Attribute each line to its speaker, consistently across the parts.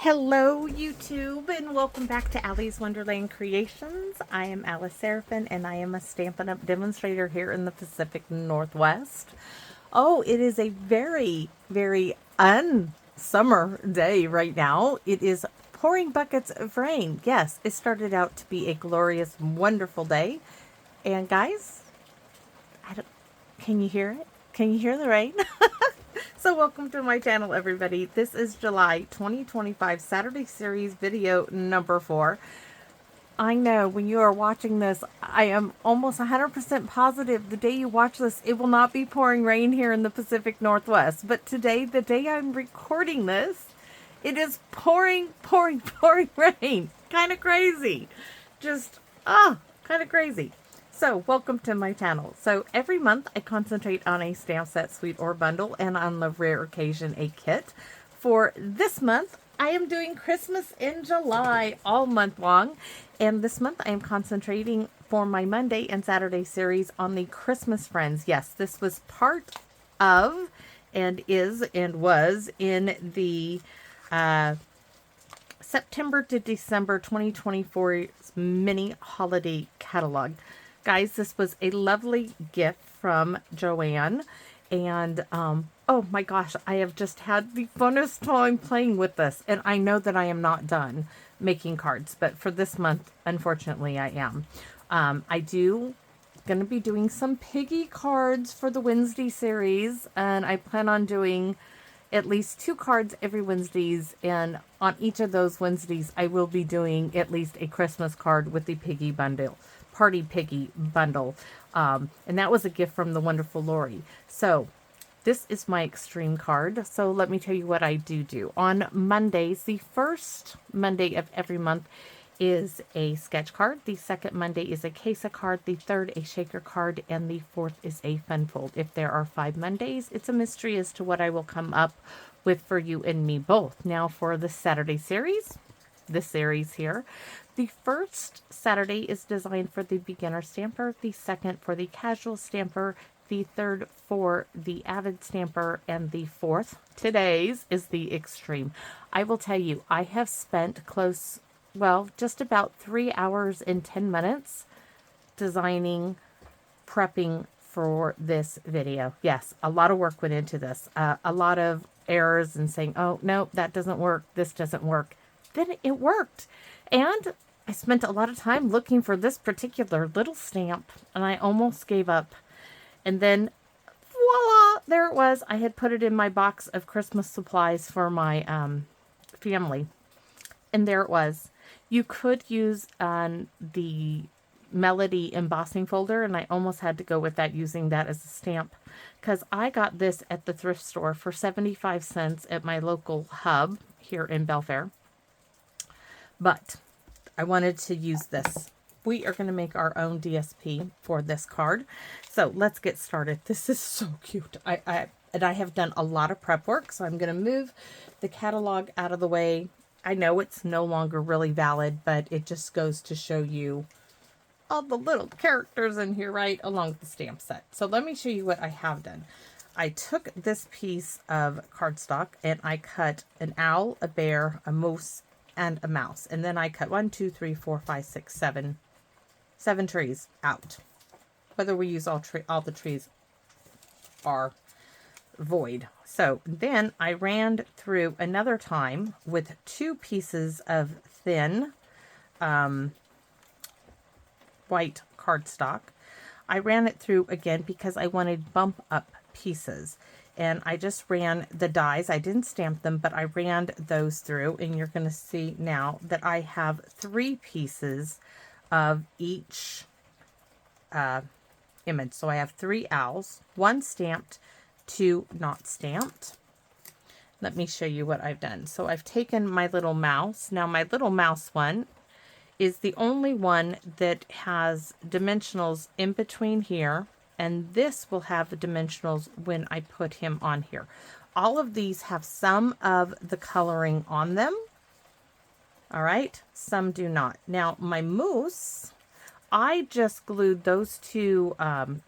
Speaker 1: Hello YouTube and welcome back to Allie's Wonderland Creations. I am Alice Seraphin and I am a Stampin' Up! Demonstrator here in the Pacific Northwest. Oh, it is a very unsummer day right now. It is pouring buckets of rain. Yes, it started out to be a glorious, wonderful day. And guys, can you hear it? Can you hear the rain? So welcome to my channel, everybody. This is July 2025 Saturday Series video number 4. I know when you are watching this, I am almost 100% positive the day you watch this, it will not be pouring rain here in the Pacific Northwest. But today, the day I'm recording this, it is pouring rain. Kind of crazy. Just, kind of crazy. So, welcome to my channel. So, every month I concentrate on a stamp set, suite, or bundle, and on the rare occasion, a kit. For this month, I am doing Christmas in July all month long. And this month I am concentrating for my Monday and Saturday series on the Christmas Friends. Yes, this was part of and is and was in the September to December 2024 mini holiday catalog. Guys, this was a lovely gift from Joanne, and oh my gosh, I have just had the funnest time playing with this, and I know that I am not done making cards, but for this month, unfortunately, I am. Going to be doing some piggy cards for the Wednesday series, and I plan on doing at least 2 cards every Wednesdays, and on each of those Wednesdays, I will be doing at least a Christmas card with the piggy bundle. Party Piggy bundle, and that was a gift from the wonderful Lori. So this is my extreme card. So let me tell you what I do. On Mondays, the first Monday of every month is a sketch card. The second Monday is a case card. The third, a shaker card. And the fourth is a fun fold. If there are 5 Mondays, it's a mystery as to what I will come up with for you and me both. Now for the Saturday series, this series here, the first Saturday is designed for the beginner stamper, the second for the casual stamper, the third for the avid stamper, and the fourth, today's, is the extreme. I will tell you, I have spent just about 3 hours and 10 minutes designing, prepping for this video. Yes, a lot of work went into this. A lot of errors and saying, oh, no, that doesn't work. This doesn't work. Then it worked. And I spent a lot of time looking for this particular little stamp, and I almost gave up. And then, voila, there it was. I had put it in my box of Christmas supplies for my family. And there it was. You could use the Melody embossing folder, and I almost had to go with that, using that as a stamp, because I got this at the thrift store for 75 cents at my local hub here in Belfair. But I wanted to use this. We are going to make our own DSP for this card. So let's get started. This is so cute. I have done a lot of prep work, so I'm going to move the catalog out of the way. I know it's no longer really valid, but it just goes to show you all the little characters in here, right, along with the stamp set. So let me show you what I have done. I took this piece of cardstock and I cut an owl, a bear, a moose, and a mouse. And then I cut 1, 2, 3, 4, 5, 6, 7 trees out. Whether we use all the trees are void. So then I ran through another time with 2 pieces of thin white cardstock. I ran it through again because I wanted bump up pieces. And I just ran the dies. I didn't stamp them, but I ran those through. And you're going to see now that I have 3 pieces of each image. So I have 3 owls, 1 stamped, 2 not stamped. Let me show you what I've done. So I've taken my little mouse. Now my little mouse one is the only one that has dimensionals in between here. And this will have the dimensionals when I put him on here. All of these have some of the coloring on them. All right, some do not. Now, my moose, I just glued those 2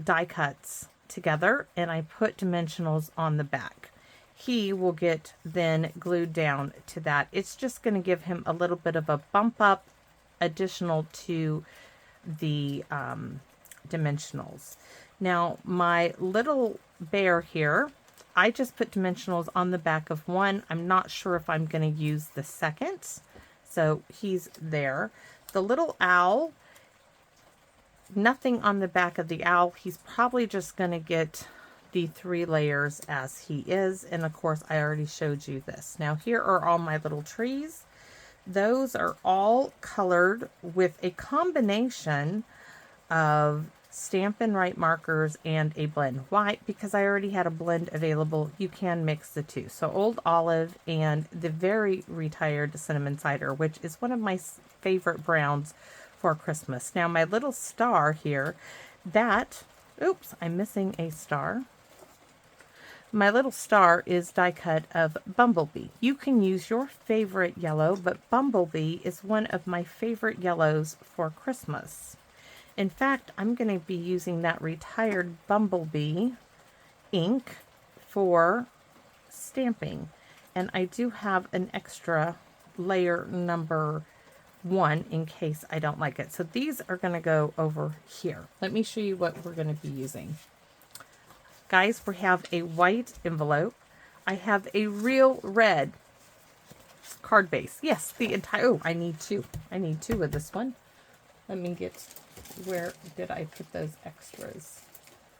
Speaker 1: die cuts together, and I put dimensionals on the back. he will get then glued down to that. It's just going to give him a little bit of a bump up additional to the dimensionals. Now my little bear here, I just put dimensionals on the back of one. I'm not sure if I'm going to use the second, so he's there. The little owl, nothing on the back of the owl. He's probably just going to get the 3 layers as he is, and of course I already showed you this. Now here are all my little trees. Those are all colored with a combination of Stampin' Up markers and a blend. Why? Because I already had a blend available. You can mix the two. So Old Olive and the very retired Cinnamon Cider, which is one of my favorite browns for Christmas. Now my little star here, that, oops, I'm missing a star. My little star is die cut of Bumblebee. You can use your favorite yellow, but Bumblebee is one of my favorite yellows for Christmas. In fact, I'm going to be using that retired Bumblebee ink for stamping. And I do have an extra layer number 1 in case I don't like it. So these are going to go over here. Let me show you what we're going to be using. Guys, we have a white envelope. I have a real red card base. Yes, the entire, oh, I need 2. I need 2 of this one. Let me get, where did I put those extras?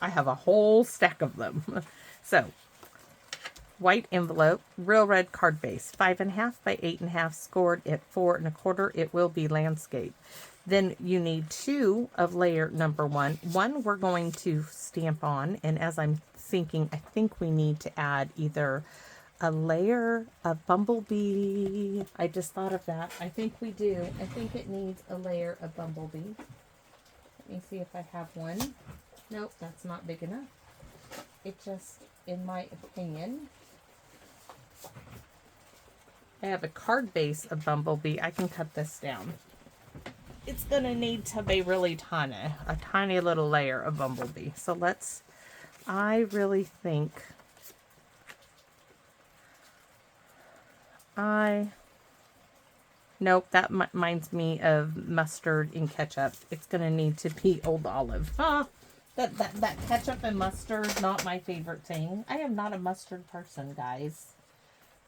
Speaker 1: I have a whole stack of them. So, white envelope, real red card base, 5.5 by 8.5, scored at 4 1/4. It will be landscape. Then you need 2 of layer number 1. One we're going to stamp on, and as I'm thinking, I think we need to add either a layer of Bumblebee. I just thought of that. I think we do. I think it needs a layer of Bumblebee. Let me see if I have one. Nope, that's not big enough. It just, in my opinion, I have a card base of Bumblebee. I can cut this down. It's going to need to be really tiny, a tiny little layer of Bumblebee. So let's, I really think, nope, that reminds me of mustard and ketchup. It's going to need to be Old Olive. Huh? That ketchup and mustard, not my favorite thing. I am not a mustard person, guys.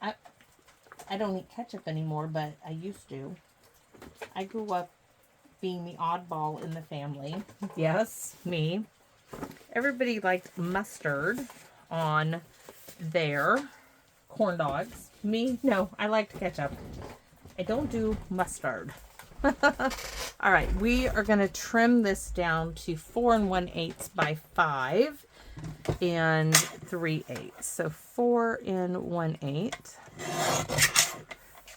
Speaker 1: I don't eat ketchup anymore, but I used to. I grew up being the oddball in the family. Yes, me. Everybody liked mustard on their corn dogs. Me, no, I liked ketchup. I don't do mustard. All right, we are going to trim this down to 4 1/8 by 5 and 3/8. So 4 1/8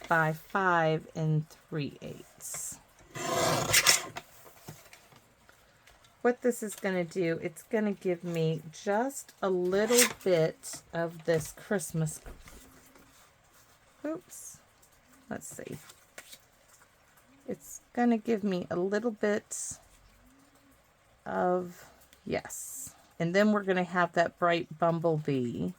Speaker 1: by 5 and 3/8. What this is going to do, it's going to give me just a little bit of this Christmas. Oops. Let's see. It's going to give me a little bit of, yes. And then we're going to have that bright Bumblebee.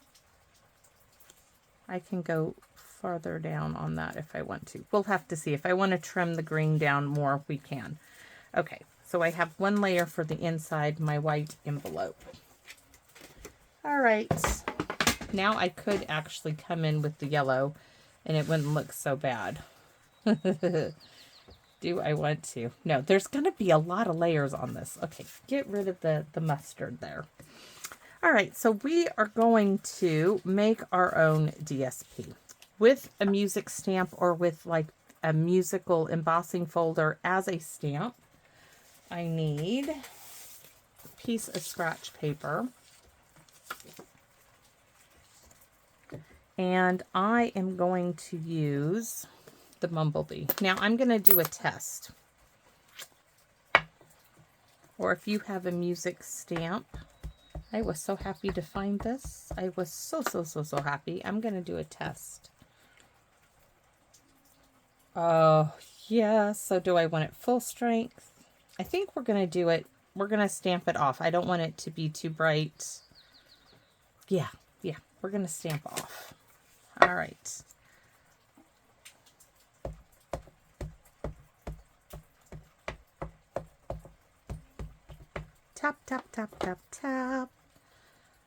Speaker 1: I can go farther down on that if I want to. We'll have to see. If I want to trim the green down more, we can. Okay, so I have 1 layer for the inside, my white envelope. All right. Now I could actually come in with the yellow and it wouldn't look so bad. Do I want to? No, there's going to be a lot of layers on this. Okay, get rid of the mustard there. All right, so we are going to make our own DSP with a music stamp or with like a musical embossing folder as a stamp. I need a piece of scratch paper. And I am going to use the Bumblebee. Now I'm going to do a test. Or if you have a music stamp. I was so happy to find this. I was so happy. I'm going to do a test. Oh, yeah. So do I want it full strength? I think we're going to do it. We're going to stamp it off. I don't want it to be too bright. Yeah. we're going to stamp off. All right. Tap, tap, tap, tap, tap.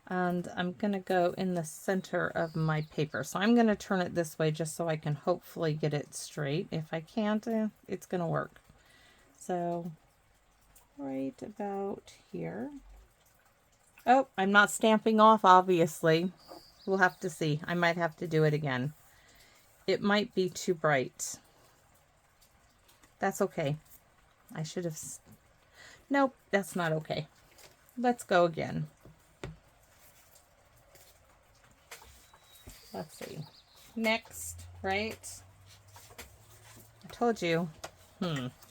Speaker 1: And I'm going to go in the center of my paper. So I'm going to turn it this way just so I can hopefully get it straight. If I can't, it's going to work. So right about here. Oh, I'm not stamping off, obviously. We'll have to see. I might have to do it again. It might be too bright. That's okay. I should have... Nope, that's not okay. Let's go again. Let's see. Next, right? I told you.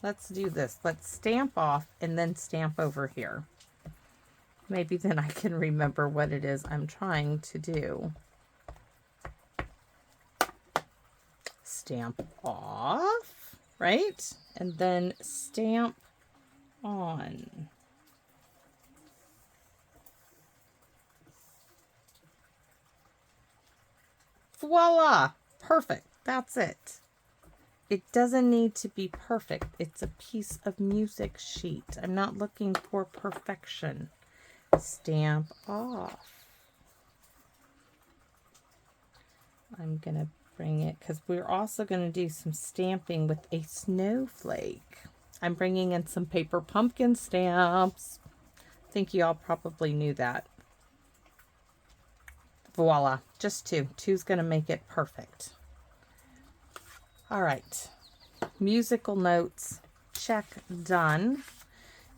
Speaker 1: Let's do this. Let's stamp off and then stamp over here. Maybe then I can remember what it is I'm trying to do. Stamp off, right? And then stamp on. Voila! Perfect. That's it. It doesn't need to be perfect. It's a piece of music sheet. I'm not looking for perfection. Stamp off. I'm going to bring it, because we're also going to do some stamping with a snowflake. I'm bringing in some paper pumpkin stamps. I think you all probably knew that. Voila, just two. Two's going to make it perfect. All right, musical notes, check, done.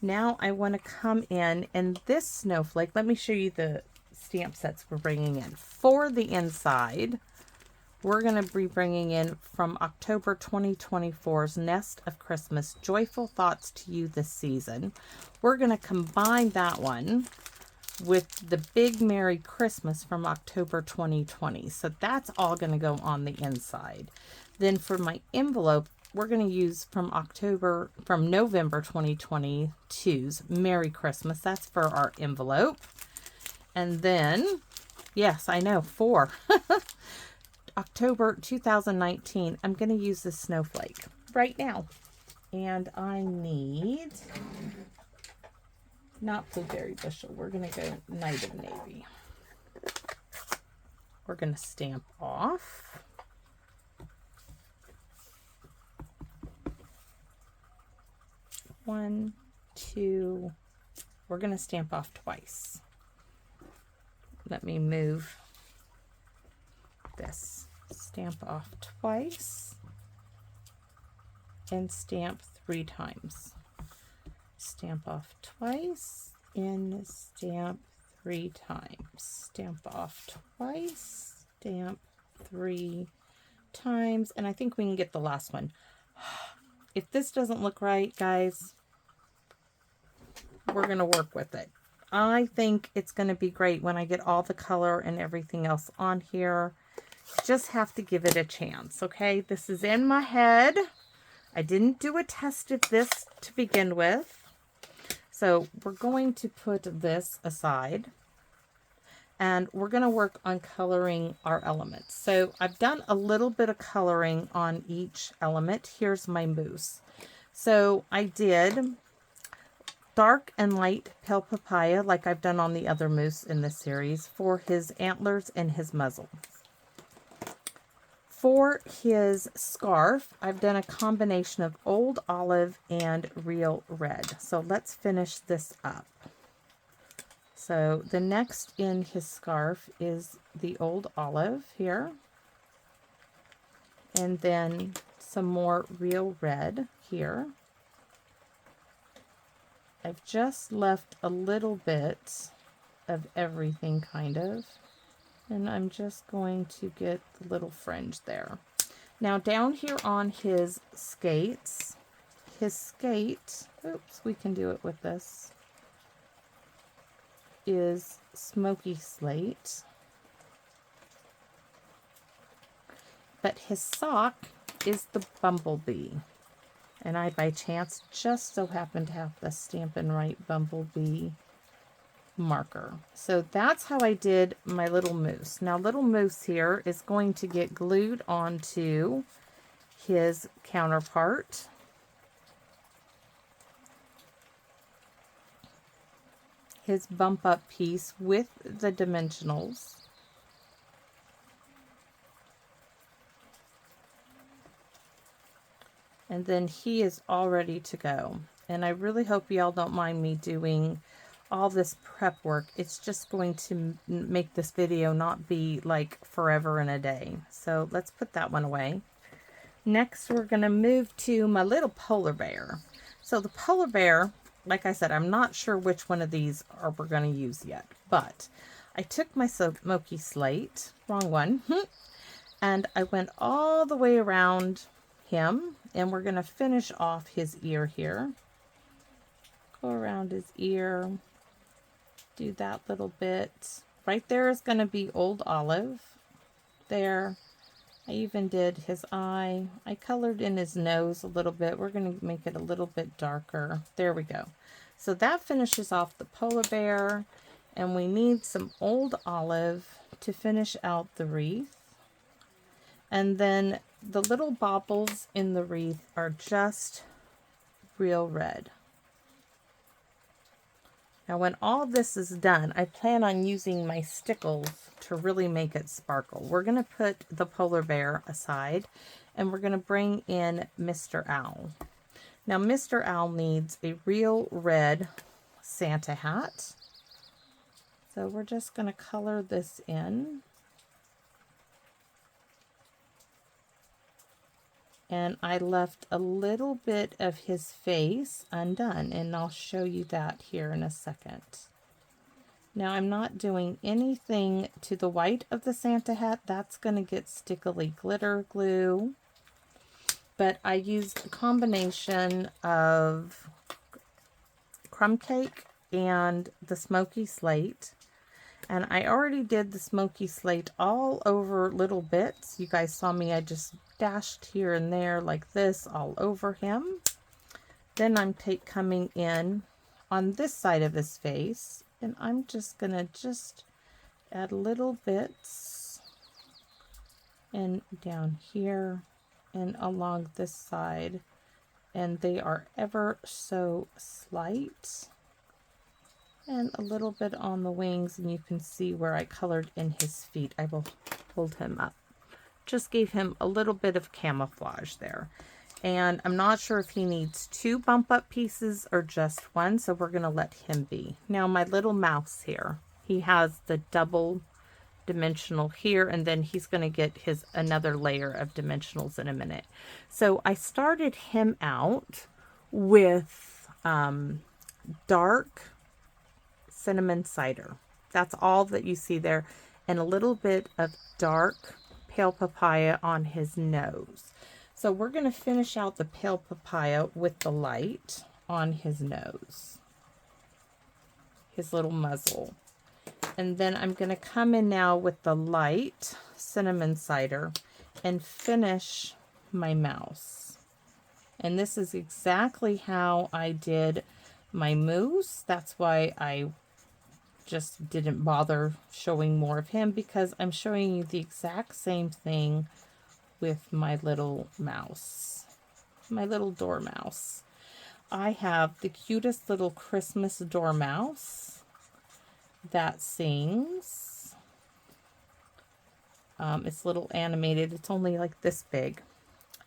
Speaker 1: Now I want to come in, and this snowflake, let me show you the stamp sets we're bringing in. For the inside, we're going to be bringing in from October 2024's Nest of Christmas, Joyful Thoughts to You This Season. We're going to combine that one with the Big Merry Christmas from October 2020. So that's all going to go on the inside. Then for my envelope, we're going to use from November 2022's Merry Christmas. That's for our envelope. And then, yes, I know, 4. October 2019, I'm going to use this snowflake right now. And I need, not blueberry bushel, we're going to go Night of Navy. We're going to stamp off. One, two, we're going to stamp off twice. Let me move this. Stamp off twice and stamp 3 times. Stamp off twice and stamp 3 times. Stamp off twice, stamp 3 times, and I think we can get the last one. If this doesn't look right, guys, we're going to work with it. I think it's going to be great when I get all the color and everything else on here. Just have to give it a chance, okay? This is in my head. I didn't do a test of this to begin with. So we're going to put this aside. And we're going to work on coloring our elements. So I've done a little bit of coloring on each element. Here's my moose. So I did dark and light pale papaya, like I've done on the other moose in this series, for his antlers and his muzzle. For his scarf, I've done a combination of old olive and real red. So let's finish this up. So the next in his scarf is the old olive here. And then some more real red here. I've just left a little bit of everything, kind of. And I'm just going to get the little fringe there. Now down here on his skates, oops, we can do it with this, is smoky slate. But his sock is the bumblebee. And I, by chance, just so happen to have the Stampin' Right bumblebee marker. So that's how I did my little moose. Now little moose here is going to get glued onto his counterpart. His bump up piece with the dimensionals. And then he is all ready to go. And I really hope y'all don't mind me doing all this prep work. It's just going to make this video not be like forever and a day. So let's put that one away. Next, we're going to move to my little polar bear. So the polar bear, like I said, I'm not sure which one of these we're going to use yet. But I took my smoky slate, wrong one, and I went all the way around him. And we're going to finish off his ear here. Go around his ear. Do that little bit. Right there is going to be Old Olive. There. I even did his eye. I colored in his nose a little bit. We're going to make it a little bit darker. There we go. So that finishes off the polar bear. And we need some Old Olive to finish out the wreath. And then the little baubles in the wreath are just real red. Now when all this is done, I plan on using my stickles to really make it sparkle. We're going to put the polar bear aside and we're going to bring in Mr. Owl. Now Mr. Owl needs a real red Santa hat. So we're just going to color this in. And I left a little bit of his face undone, and I'll show you that here in a second. Now I'm not doing anything to the white of the Santa hat. That's going to get stickily glitter glue. But I used a combination of crumb cake and the smoky slate. And I already did the smoky slate all over little bits. You guys saw me, I just dashed here and there like this all over him. Then I'm coming in on this side of his face, and I'm just gonna add little bits and down here and along this side. And they are ever so slight. And a little bit on the wings, and you can see where I colored in his feet. I will hold him up. Just gave him a little bit of camouflage there. And I'm not sure if he needs 2 bump up pieces or just 1, so we're going to let him be. Now my little mouse here, he has the double dimensional here, and then he's going to get his another layer of dimensionals in a minute. So I started him out with dark cinnamon cider. That's all that you see there, and a little bit of dark pale papaya on his nose. So we're going to finish out the pale papaya with the light on his nose, his little muzzle. And then I'm going to come in now with the light cinnamon cider and finish my mouse. And this is exactly how I did my moose. That's why I just didn't bother showing more of him, because I'm showing you the exact same thing with my little mouse, my little dormouse. I have the cutest little Christmas dormouse that sings. It's a little animated. It's only like this big,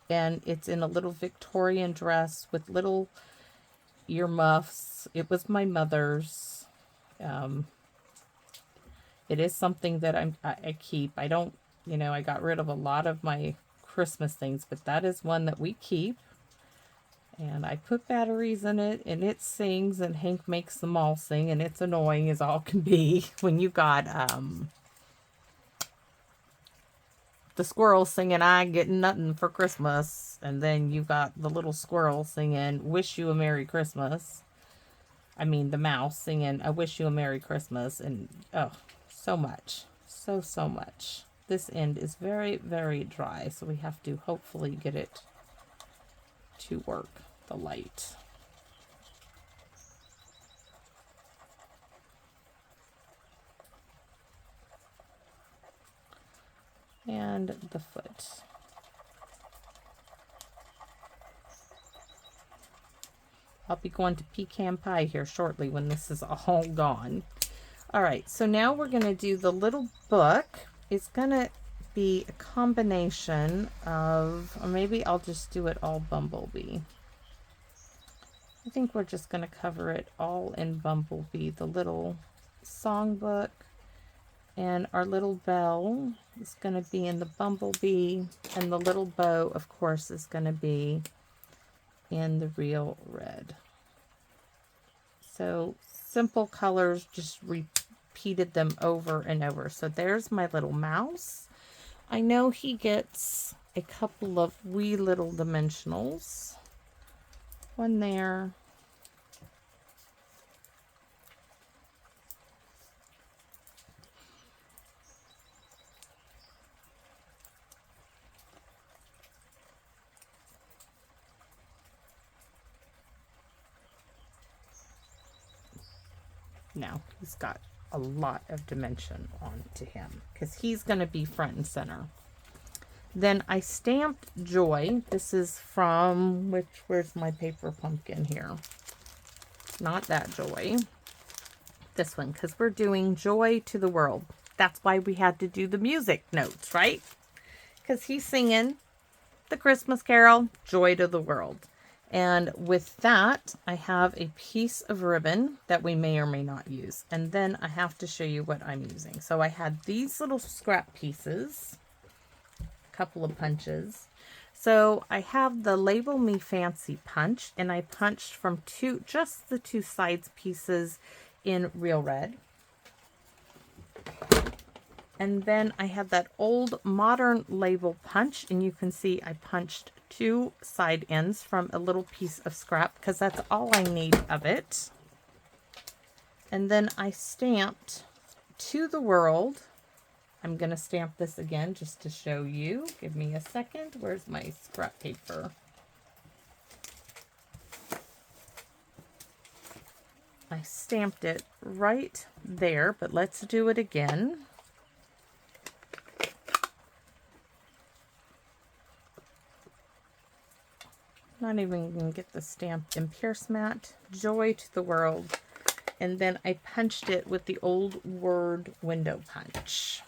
Speaker 1: and it's in a little Victorian dress with little earmuffs. It was my mother's. It is something that I keep. I don't, I got rid of a lot of my Christmas things, but that is one that we keep. And I put batteries in it, and it sings, and Hank makes them all sing, and it's annoying as all can be when you got the squirrel singing, "I ain't getting nothing for Christmas," and then you got the little squirrel singing, "Wish you a Merry Christmas." I mean, the mouse singing, "I wish you a Merry Christmas," and oh, so much. So much. This end is very, very dry, so we have to hopefully get it to work, the light. and the foot. I'll be going to pecan pie here shortly when this is all gone. All right, so now we're going to do the little book. It's going to be a combination of, or maybe I'll just do it all Bumblebee. I think we're just going to cover it all in Bumblebee. The little songbook and our little bell is going to be in the Bumblebee, and the little bow, of course, is going to be in the Real Red. So simple colors, just repeated them over and over. So there's my little mouse. I know he gets a couple of wee little dimensionals. One there. Now he's got a lot of dimension onto him because he's going to be front and center. Then I stamped Joy. This is from, where's my paper pumpkin here? Not that Joy. This one, because we're doing Joy to the World. That's why we had to do the music notes, right? Because he's singing the Christmas Carol, Joy to the World. And with that, I have a piece of ribbon that we may or may not use. And then I have to show you what I'm using. So I had these little scrap pieces, a couple of punches. So I have the Label Me Fancy punch, and I punched from just the two sides pieces in Real Red. And then I have that old modern label punch, and you can see I punched two side ends from a little piece of scrap because that's all I need of it. And then I stamped To the World. I'm going to stamp this again just to show you. Give me a second. Where's my scrap paper? I stamped it right there, but let's do it again. Not even going to get the stamp in Pierce Mat. Joy to the World. And then I punched it with the old word window punch.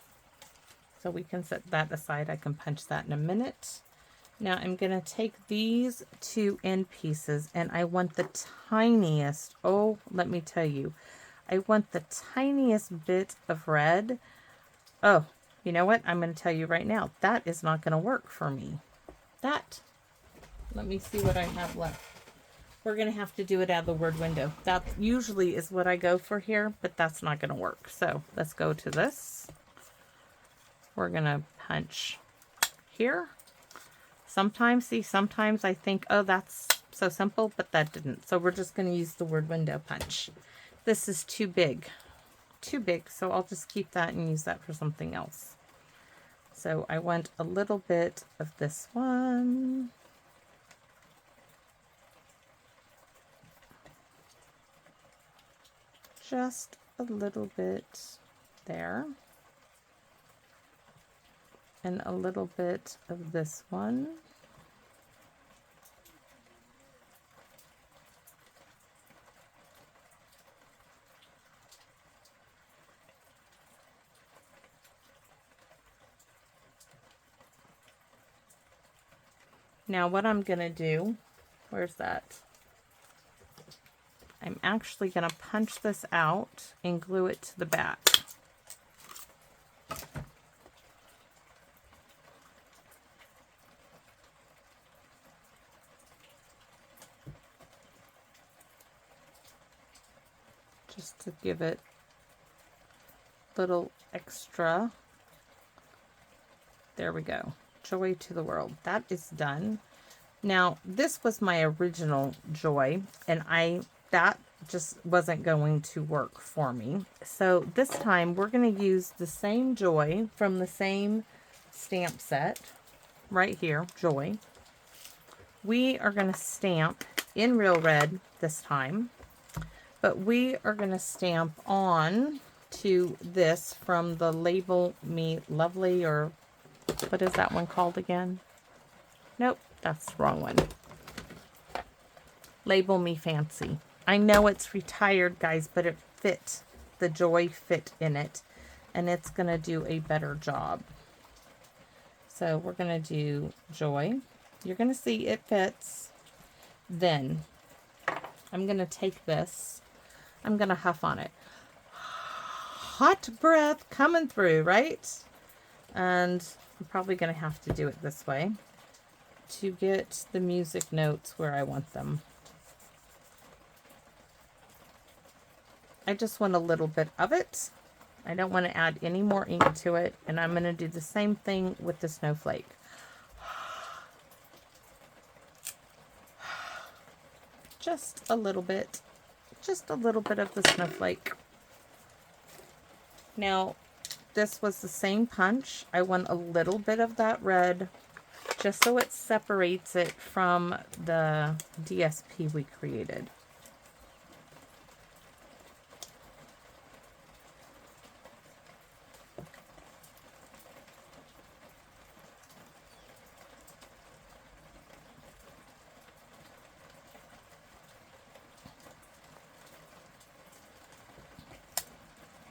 Speaker 1: So we can set that aside. I can punch that in a minute. Now I'm going to take these two end pieces, and I want the tiniest, oh, let me tell you, I want the tiniest bit of red. Oh, you know what? I'm going to tell you right now, that is not going to work for me. Let me see what I have left. We're going to have to do it out of the word window. That usually is what I go for here, but that's not going to work. So let's go to this. We're going to punch here. Sometimes I think, oh, that's so simple, but that didn't. So we're just going to use the word window punch. This is too big, so I'll just keep that and use that for something else. So I want a little bit of this one. Just a little bit there. And a little bit of this one. Now what I'm going to do, where's that? I'm actually going to punch this out and glue it to the back. Just to give it a little extra. There we go. Joy to the World. That is done. Now, this was my original Joy, and that just wasn't going to work for me. So this time we're going to use the same Joy from the same stamp set right here, Joy. We are going to stamp in Real Red this time, but we are going to stamp on to this from the Label Me Lovely or What is that one called again? Nope, that's the wrong one. Label Me Fancy. I know it's retired, guys, but it fit. The Joy fit in it, and it's going to do a better job. So we're going to do Joy. You're going to see it fits. Then I'm going to take this. I'm going to huff on it. Hot breath coming through, right? And I'm probably going to have to do it this way to get the music notes where I want them. I just want a little bit of it. I don't want to add any more ink to it. And I'm going to do the same thing with the snowflake. Just a little bit. Just a little bit of the snowflake. Now, this was the same punch. I want a little bit of that red just so it separates it from the DSP we created.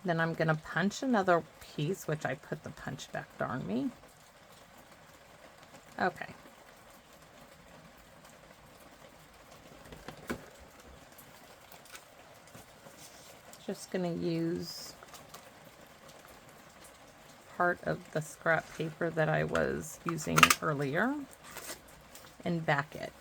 Speaker 1: Then I'm going to punch another piece, which I put the punch back, darn me. Okay. Just going to use part of the scrap paper that I was using earlier and back it.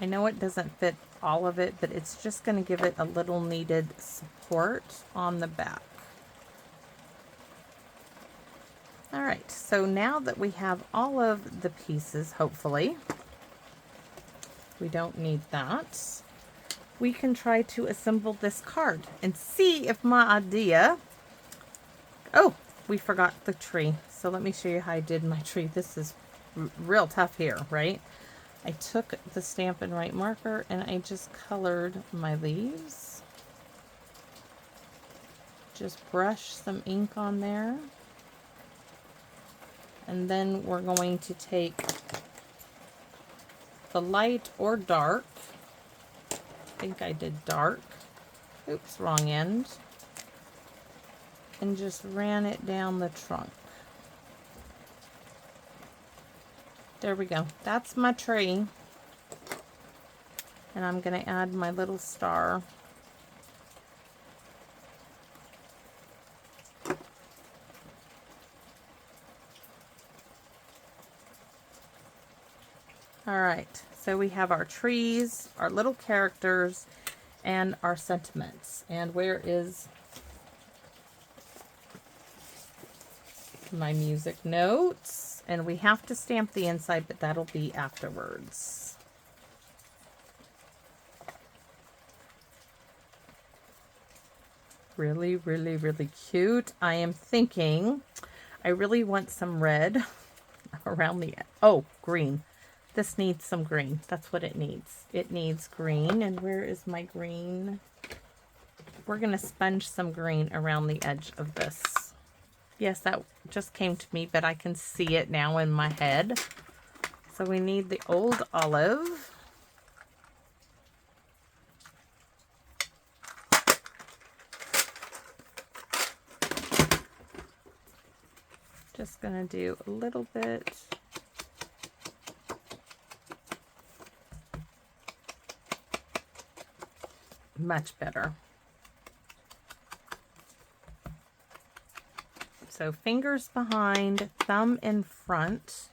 Speaker 1: I know it doesn't fit all of it, but it's just going to give it a little needed support on the back. All right, so now that we have all of the pieces, hopefully, we don't need that, we can try to assemble this card and see if my idea... Oh, we forgot the tree. So let me show you how I did my tree. This is real tough here, right? I took the Stampin' Up marker and I just colored my leaves. Just brush some ink on there. And then we're going to take the light or dark. I think I did dark. Oops, wrong end. And just ran it down the trunk. There we go. That's my tree. And I'm going to add my little star. All right. So we have our trees, our little characters, and our sentiments. And where is my music notes? And we have to stamp the inside, but that'll be afterwards. Really, really, really cute. I am thinking I really want some red around the... Oh, green. This needs some green. That's what it needs. It needs green. And where is my green? We're going to sponge some green around the edge of this. Yes, that just came to me, but I can see it now in my head. So we need the old olive. Just going to do a little bit. Much better. So fingers behind, thumb in front,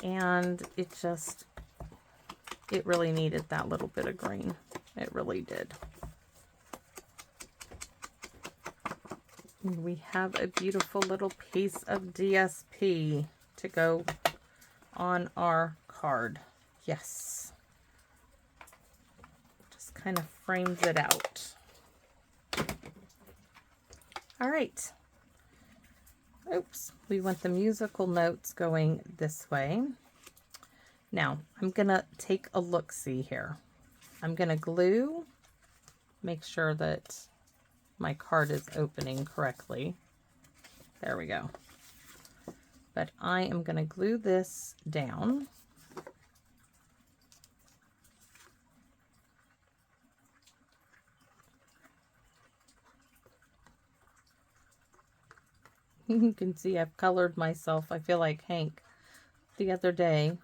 Speaker 1: and it really needed that little bit of green. It really did. And we have a beautiful little piece of DSP to go on our card. Yes. Just kind of frames it out. All right. Oops, we want the musical notes going this way. Now, I'm going to take a look-see here. I'm going to glue make sure that my card is opening correctly. There we go. But I am going to glue this down. You can see I've colored myself. I feel like Hank the other day.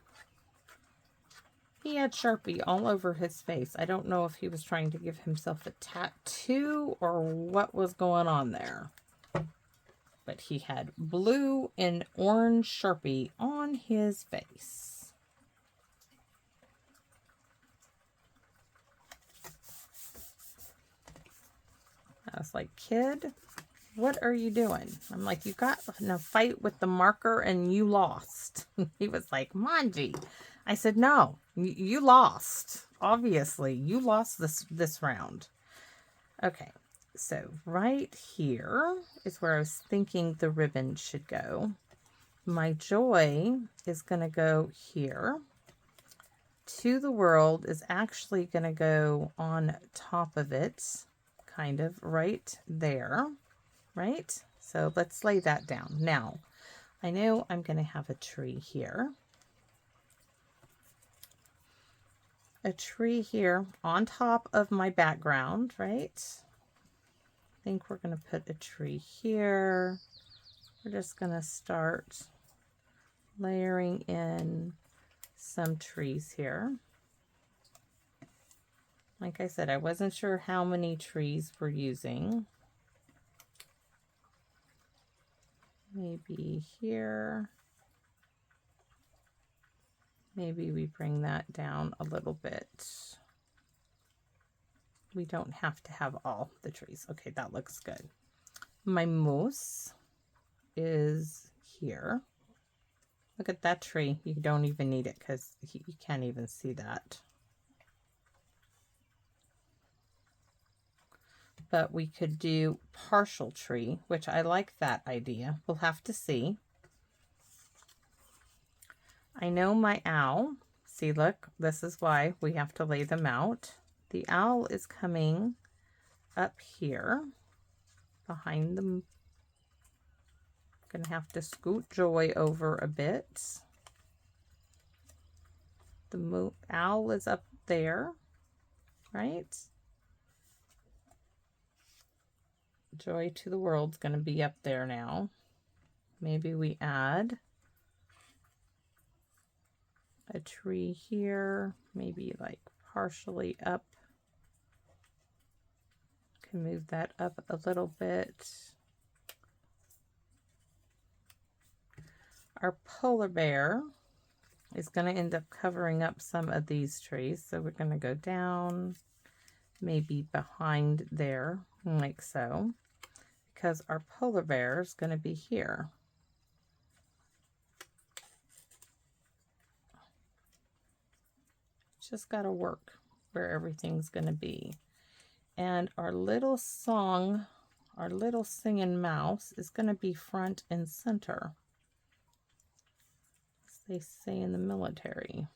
Speaker 1: He had Sharpie all over his face. I don't know if he was trying to give himself a tattoo or what was going on there. But he had blue and orange Sharpie on his face. I was like, kid, what are you doing? I'm like, you got in a fight with the marker and you lost. He was like, Manji. I said, no, you lost. Obviously, you lost this round. Okay, so right here is where I was thinking the ribbon should go. My joy is going to go here. To the world is actually going to go on top of it, kind of right there. Right? So let's lay that down. Now, I know I'm going to have a tree here. A tree here on top of my background, right? I think we're going to put a tree here. We're just going to start layering in some trees here. Like I said, I wasn't sure how many trees we're using. Maybe here. Maybe we bring that down a little bit. We don't have to have all the trees. Okay, that looks good. My moose is here. Look at that tree. You don't even need it because you can't even see that. But we could do partial tree, which I like that idea. We'll have to see. I know my owl. See, look, this is why we have to lay them out. The owl is coming up here behind them. Gonna have to scoot Joy over a bit. The owl is up there, right? Joy to the World's going to be up there now. Maybe we add a tree here, maybe like partially up. Can move that up a little bit. Our polar bear is going to end up covering up some of these trees. So we're going to go down, maybe behind there, like so. Because our polar bear is going to be here. Just got to work where everything's going to be. And our little singing mouse is going to be front and center. As they say in the military.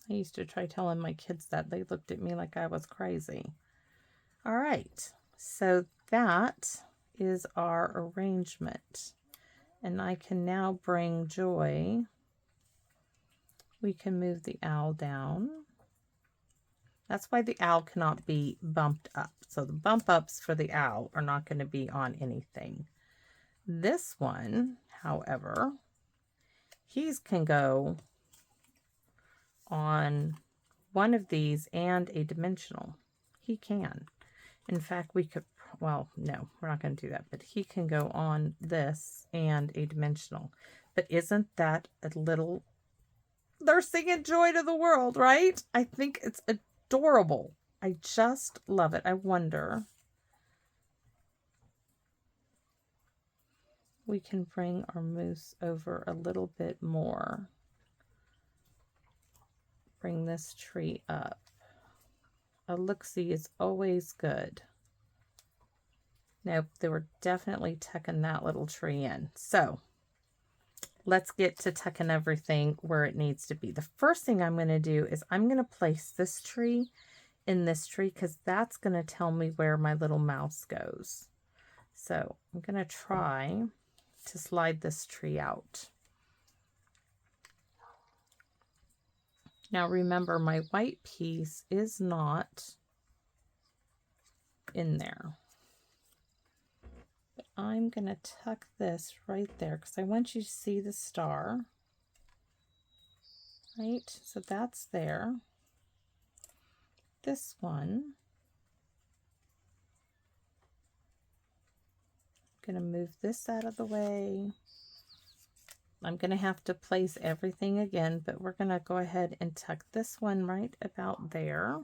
Speaker 1: I used to try telling my kids that. They looked at me like I was crazy. All right, so that is our arrangement. And I can now bring Joy. We can move the owl down. That's why the owl cannot be bumped up. So the bump ups for the owl are not going to be on anything. This one, however, he can go on one of these and a dimensional. He can. In fact, we could, well, no, we're not going to do that, but he can go on this and a dimensional. But isn't that a little, they're singing Joy to the World, right? I think it's adorable. I just love it. I wonder, we can bring our moose over a little bit more. Bring this tree up. A look-see is always good. Nope, they were definitely tucking that little tree in. So let's get to tucking everything where it needs to be. The first thing I'm going to do is I'm going to place this tree in this tree because that's going to tell me where my little mouse goes. So I'm going to try to slide this tree out. Now remember, my white piece is not in there. But I'm going to tuck this right there because I want you to see the star. Right, so that's there. This one, I'm going to move this out of the way. I'm going to have to place everything again, but we're going to go ahead and tuck this one right about there.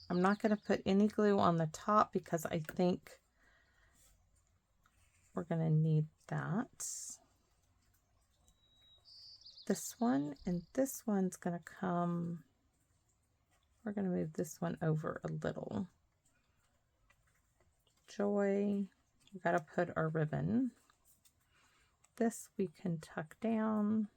Speaker 1: I'm not going to put any glue on the top because I think we're going to need that. This one and this one's going to come, we're going to move this one over a little. Joy, we got to put our ribbon. This we can tuck down.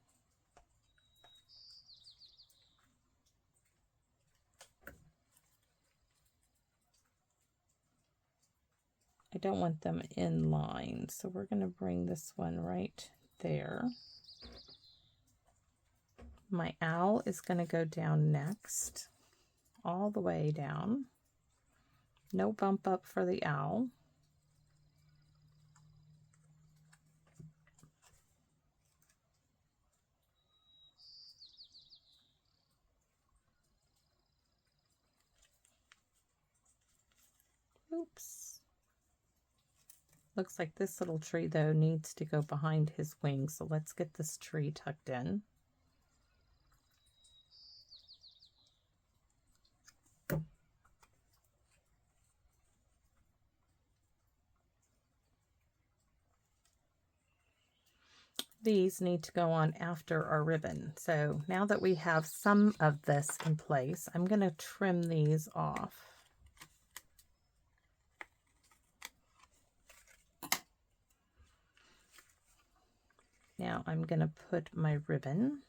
Speaker 1: I don't want them in line, so we're going to bring this one right there. My owl is going to go down next, all the way down. No bump up for the owl. Oops. Looks like this little tree, though, needs to go behind his wings, so let's get this tree tucked in. These need to go on after our ribbon. So now that we have some of this in place, I'm going to trim these off. Now I'm going to put my ribbon.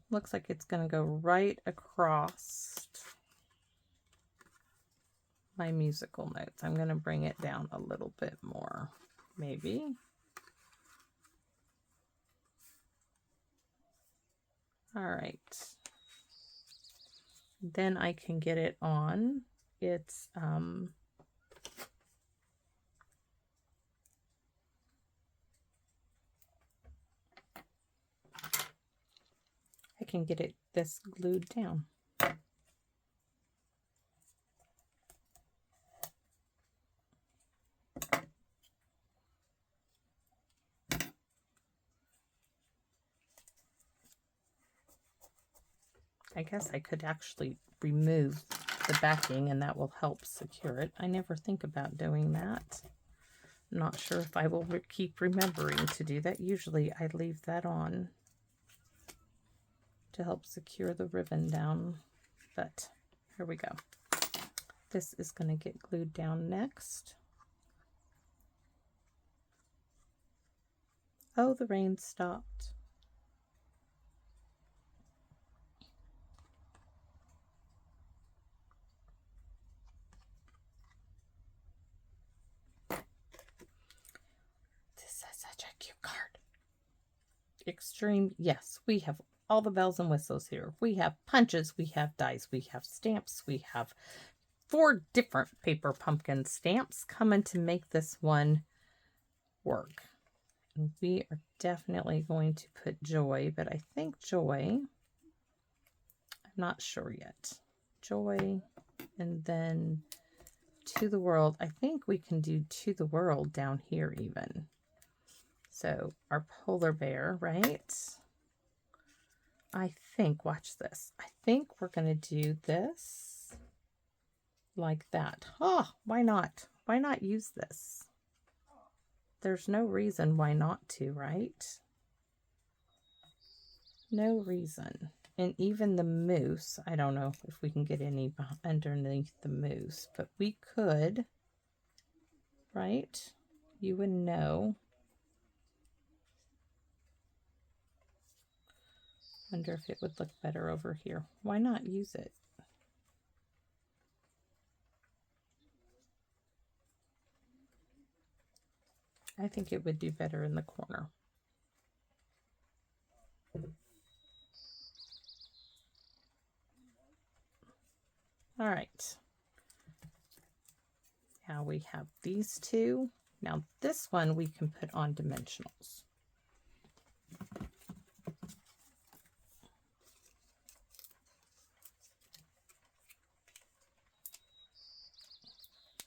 Speaker 1: Looks like it's going to go right across my musical notes. I'm going to bring it down a little bit more, maybe. All right. Then I can get it on. It's I can get it this glued down. I guess I could actually remove the backing and that will help secure it. I never think about doing that. I'm not sure if I will keep remembering to do that. Usually I leave that on to help secure the ribbon down, but here we go. This is going to get glued down next. Oh, the rain stopped. This is such a cute card. Extreme, yes, we have all the bells and whistles here. We have punches, we have dies, we have stamps, we have 4 different paper pumpkin stamps coming to make this one work. And we are definitely going to put Joy, but I think Joy, I'm not sure yet. Joy, and then To the World. I think we can do To the World down here even. So our polar bear, right? I think, watch this. I think we're going to do this like that. Oh, why not? Why not use this? There's no reason why not to, right? No reason. And even the moose, I don't know if we can get any underneath the moose, but we could, right? You would know Wonder if it would look better over here. Why not use it? I think it would do better in the corner. All right. Now we have these two. Now this one we can put on dimensionals.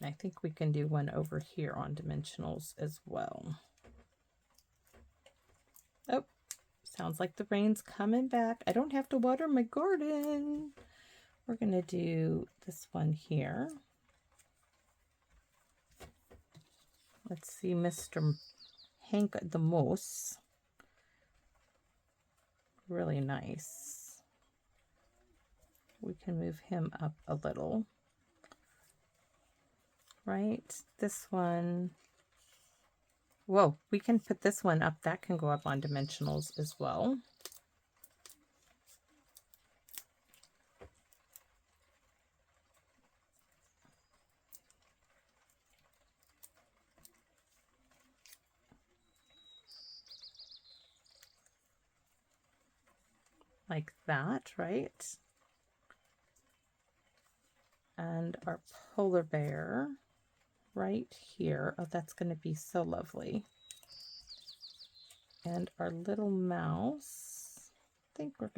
Speaker 1: I think we can do one over here on dimensionals as well. Oh, sounds like the rain's coming back. I don't have to water my garden. We're going to do this one here. Let's see Mr. Hank the Moose. Really nice. We can move him up a little. Right, this one. Whoa, we can put this one up. That can go up on dimensionals as well. Like that, right? And our polar bear right here. Oh, that's going to be so lovely. And our little mouse. I think we're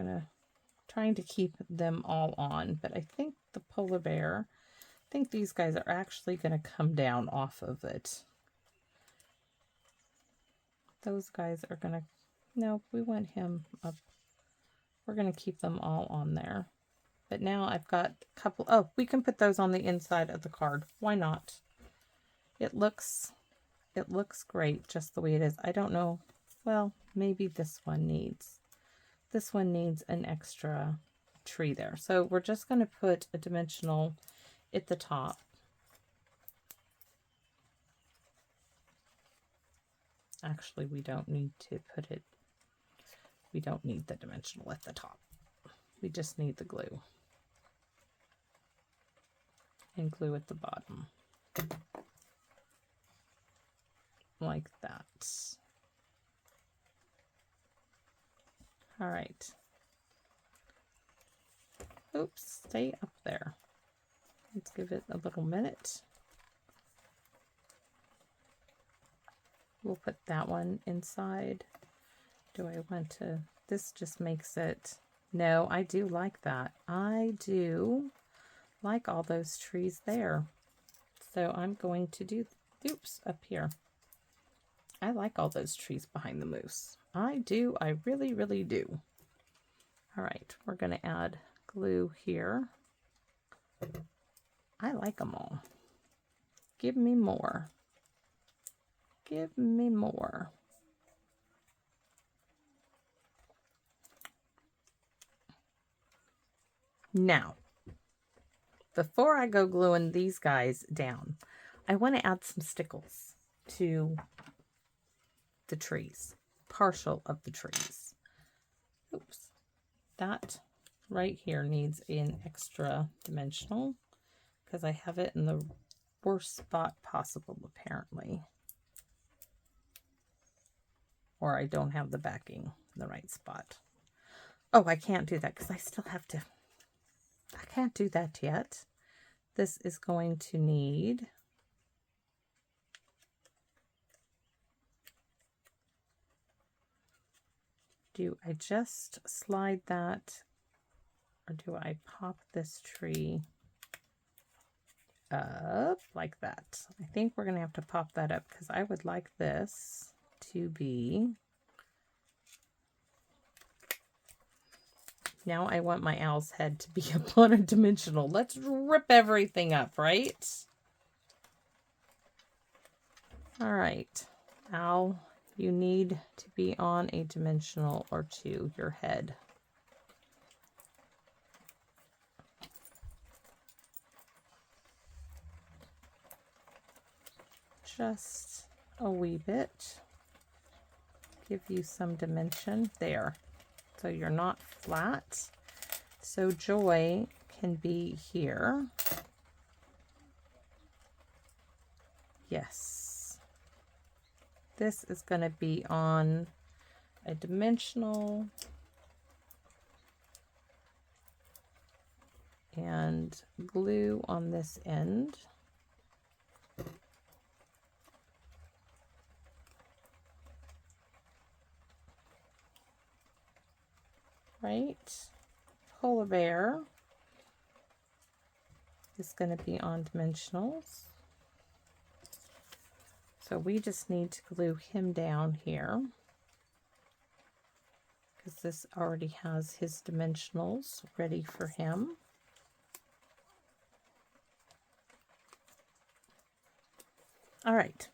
Speaker 1: trying to keep them all on, but I think the polar bear, I think these guys are actually going to come down off of it. Those guys are going to, no, we want him up. We're going to keep them all on there. But now I've got a couple, oh, we can put those on the inside of the card. Why not? It looks great just the way it is. I don't know. Well, maybe this one needs an extra tree there. So we're just going to put a dimensional at the top. Actually, we don't need to put it, we don't need the dimensional at the top. We just need the glue. And glue at the bottom. Like that. All right. Oops, stay up there. Let's give it a little minute. We'll put that one inside. Do I want to, this just makes it, no, I do like that. I do like all those trees there. So I'm going to do, oops, up here. I like all those trees behind the moose. I do. I really, really do. All right. We're going to add glue here. I like them all. Give me more. Give me more. Now, before I go gluing these guys down, I want to add some stickles to the trees, partial of the trees. Oops, that right here needs an extra dimensional because I have it in the worst spot possible apparently, or I don't have the backing in the right spot. Oh, I can't do that because I still have to, I can't do that yet. This is going to need do I just slide that, or do I pop this tree up like that? I think we're going to have to pop that up because I would like this to be, now I want my owl's head to be up on a dimensional. Let's rip everything up, right? All right, owl. You need to be on a dimensional or two, your head. Just a wee bit. Give you some dimension there. So you're not flat. So Joy can be here. Yes. This is going to be on a dimensional. And glue on this end. Right? Polar bear is going to be on dimensionals. So we just need to glue him down here, because this already has his dimensionals ready for him. All right,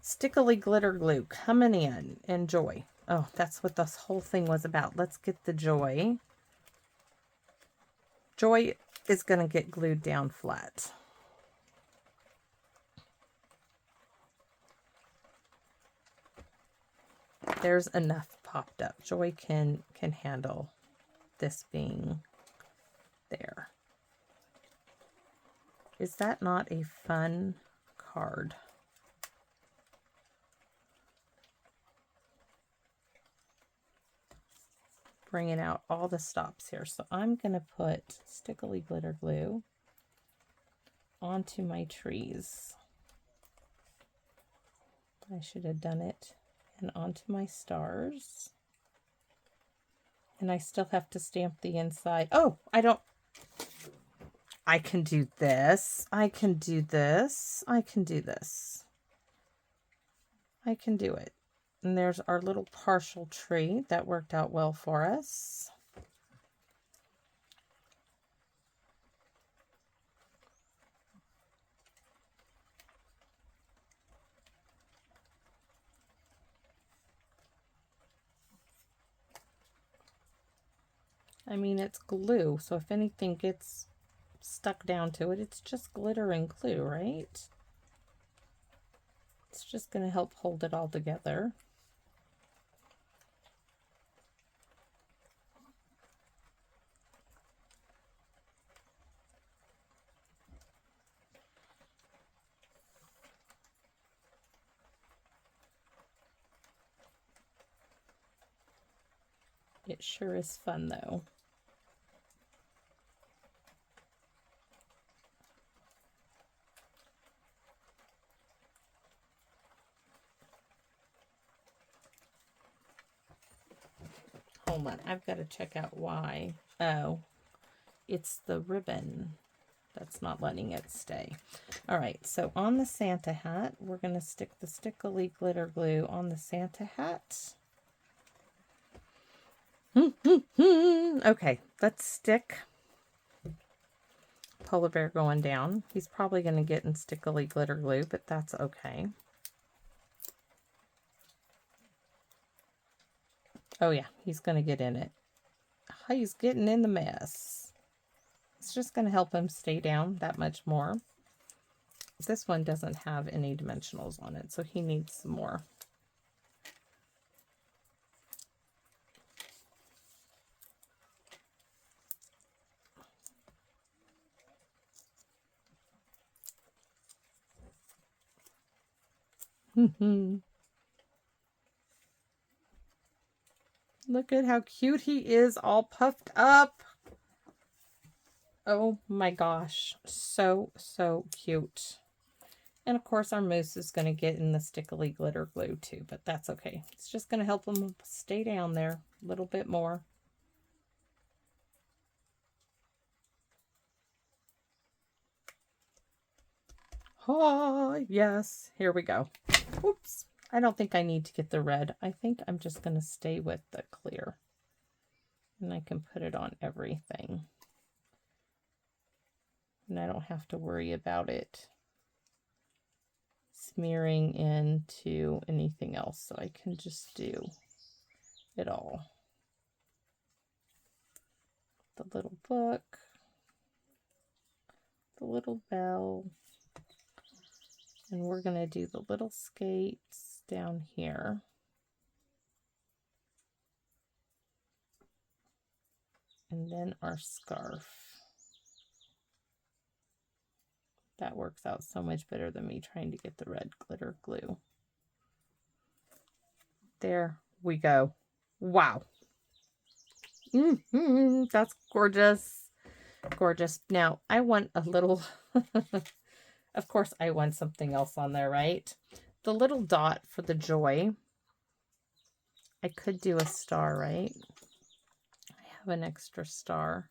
Speaker 1: stickily glitter glue coming in. And Joy. Oh, that's what this whole thing was about. Let's get the Joy. Joy is going to get glued down flat. There's enough popped up. Joy can handle this being there. Is that not a fun card? Bringing out all the stops here. So I'm going to put stickily glitter glue onto my trees. I should have done it. And onto my stars. And I still have to stamp the inside. Oh, I can do this. I can do this. I can do this. I can do it. And there's our little partial tree. That worked out well for us. I mean, it's glue, so if anything gets stuck down to it, it's just glitter and glue, right? It's just going to help hold it all together. It sure is fun, though. Hold on, I've got to check out why. Oh, it's the ribbon that's not letting it stay. All right, so on the Santa hat, we're going to stick the stickily glitter glue on the Santa hat. Okay, let's stick Polar Bear going down. He's probably going to get in stickily glitter glue, but that's okay. Oh yeah, he's going to get in it. He's getting in the mess. It's just going to help him stay down that much more. This one doesn't have any dimensionals on it, so he needs some more. Look at how cute he is, all puffed up. Oh my gosh, so cute. And of course our moose is going to get in the stickily glitter glue too, but that's okay. It's just going to help him stay down there a little bit more. Oh, yes. Here we go. Oops. I don't think I need to get the red. I think I'm just going to stay with the clear. And I can put it on everything. And I don't have to worry about it smearing into anything else. So I can just do it all. The little book. The little bell. And we're going to do the little skates down here. And then our scarf. That works out so much better than me trying to get the red glitter glue. There we go. Wow. That's gorgeous. Gorgeous. Now, I want a little, of course, I want something else on there, right? The little dot for the joy. I could do a star, right? I have an extra star.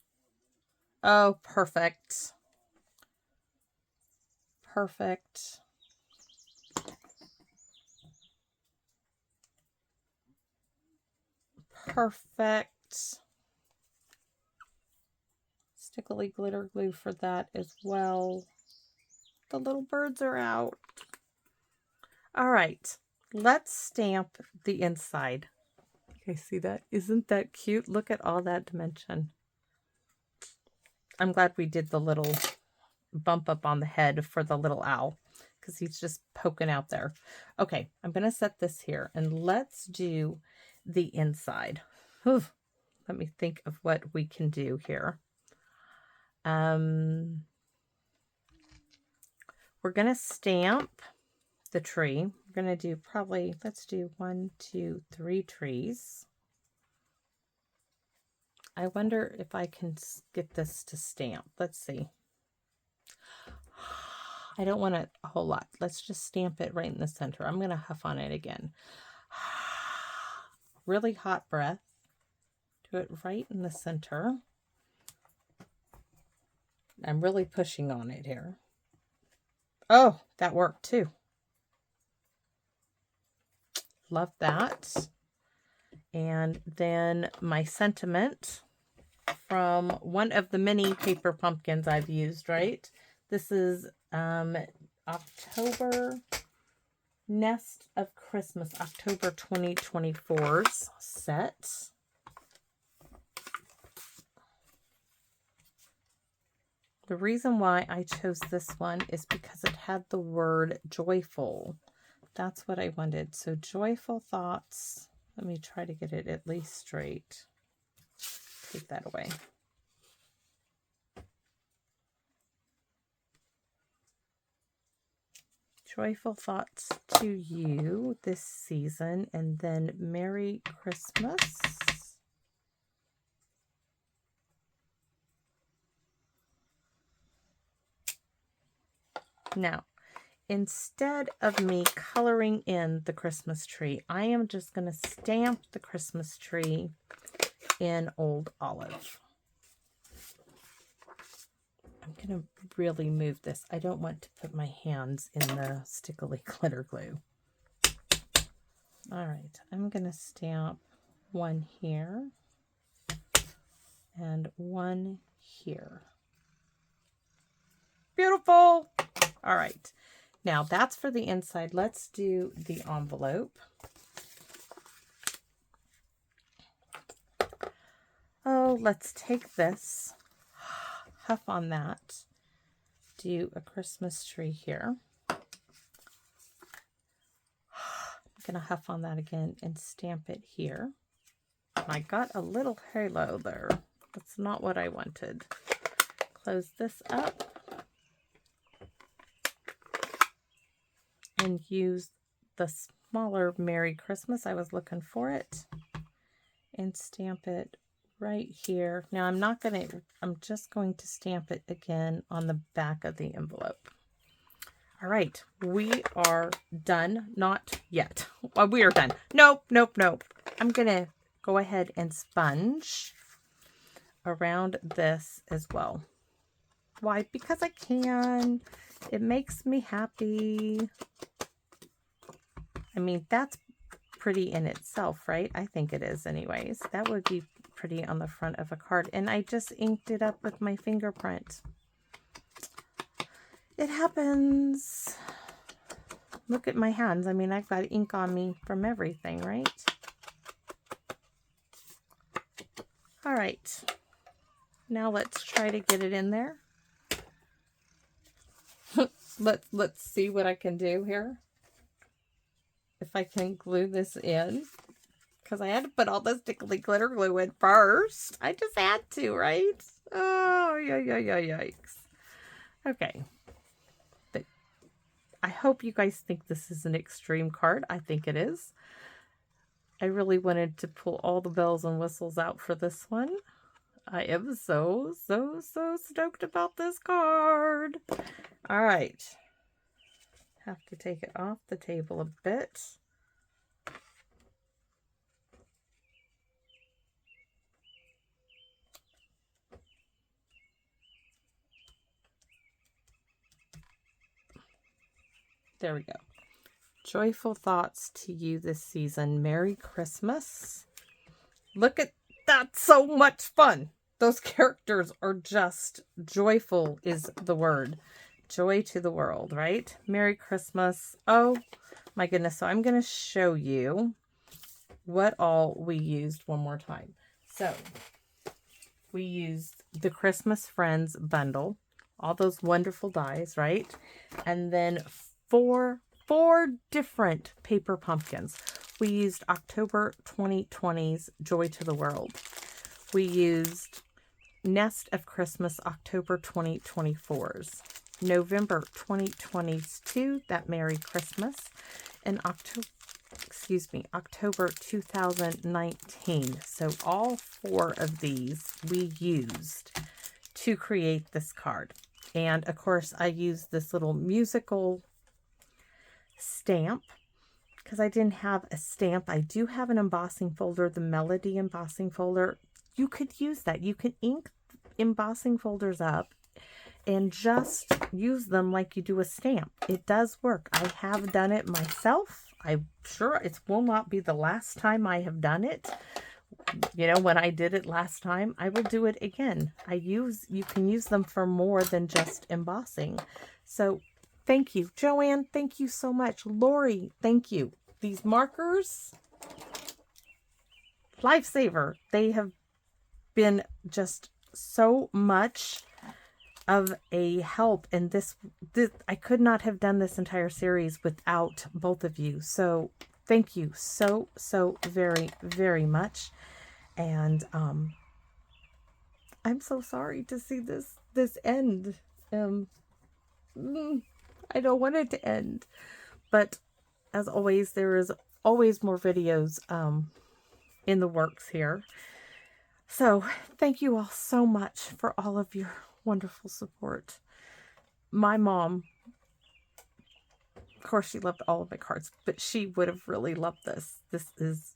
Speaker 1: Oh, perfect. Perfect. Perfect. Stickly glitter glue for that as well. The little birds are out. All right, let's stamp the inside. Okay, see that? Isn't that cute? Look at all that dimension. I'm glad we did the little bump up on the head for the little owl because he's just poking out there. Okay, I'm going to set this here and let's do the inside. Whew. Let me think of what we can do here. We're going to stamp the tree. We're going to do probably, let's do 1, 2, 3 trees. I wonder if I can get this to stamp. Let's see. I don't want it a whole lot. Let's just stamp it right in the center. I'm going to huff on it again. Really hot breath. Do it right in the center. I'm really pushing on it here. Oh, that worked too. Love that. And then my sentiment from one of the many paper pumpkins I've used, right? This is October Nest of Christmas, October 2024's set. The reason why I chose this one is because it had the word joyful. That's what I wanted. So joyful thoughts. Let me try to get it at least straight. Take that away. Joyful thoughts to you this season, and then Merry Christmas. Now, instead of me coloring in the Christmas tree, I am just going to stamp the Christmas tree in Old Olive. I'm going to really move this. I don't want to put my hands in the stickly glitter glue. All right, I'm going to stamp one here and one here. Beautiful. All right, now that's for the inside. Let's do the envelope. Oh, let's take this, huff on that, do a Christmas tree here. I'm going to huff on that again and stamp it here. I got a little halo there. That's not what I wanted. Close this up and use the smaller Merry Christmas. I was looking for it, and stamp it right here. Now I'm just going to stamp it again on the back of the envelope. All right, we are done. Not yet. Well, we are done. Nope, nope, nope. I'm gonna go ahead and sponge around this as well. Why? Because I can. It makes me happy. I mean, that's pretty in itself, right? I think it is anyways. That would be pretty on the front of a card. And I just inked it up with my fingerprint. It happens. Look at my hands. I mean, I've got ink on me from everything, right? All right. Now let's try to get it in there. Let's see what I can do here. If I can glue this in, because I had to put all this tickly glitter glue in first. I just had to, right? Oh, yikes. Okay. But I hope you guys think this is an extreme card. I think it is. I really wanted to pull all the bells and whistles out for this one. I am so stoked about this card. All right. Have to take it off the table a bit. There we go. Joyful thoughts to you this season. Merry Christmas. Look at that. So much fun. Those characters are just joyful is the word. Joy to the world, right? Merry Christmas. Oh my goodness. So I'm going to show you what all we used one more time. So we used the Christmas Friends bundle, all those wonderful dies, right? And then four different paper pumpkins. We used October 2020's Joy to the World. We used Nest of Christmas October 2024's, November 2020's too, that Merry Christmas, and October 2019. So all four of these we used to create this card. And of course I used this little musical stamp because I didn't have a stamp. I do have an embossing folder, the Melody embossing folder. You could use that. You can ink embossing folders up and just use them like you do a stamp. It does work. I have done it myself. I'm sure it will not be the last time I have done it. You know, when I did it last time, I will do it again. You can use them for more than just embossing. So thank you. Joanne, thank you so much. Lori, thank you. These markers, lifesaver. They have been just so much of a help. And this I could not have done this entire series without both of you. So thank you so very, very much. And I'm so sorry to see this end. I don't want it to end. But as always, there is always more videos in the works here. So thank you all so much for all of your wonderful support. My mom, of course, she loved all of my cards, but she would have really loved this. This is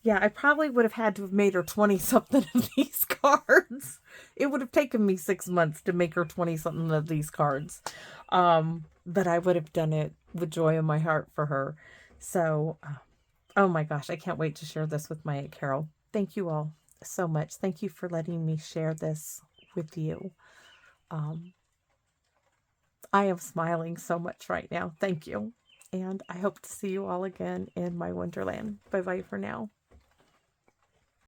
Speaker 1: yeah, I probably would have had to have made her 20-something of these cards. It would have taken me 6 months to make her 20-something of these cards. But I would have done it with joy in my heart for her. So, oh my gosh, I can't wait to share this with my Aunt Carol. Thank you all so much. Thank you for letting me share this with you. I am smiling so much right now. Thank you. And I hope to see you all again in my Wonderland. Bye-bye for now.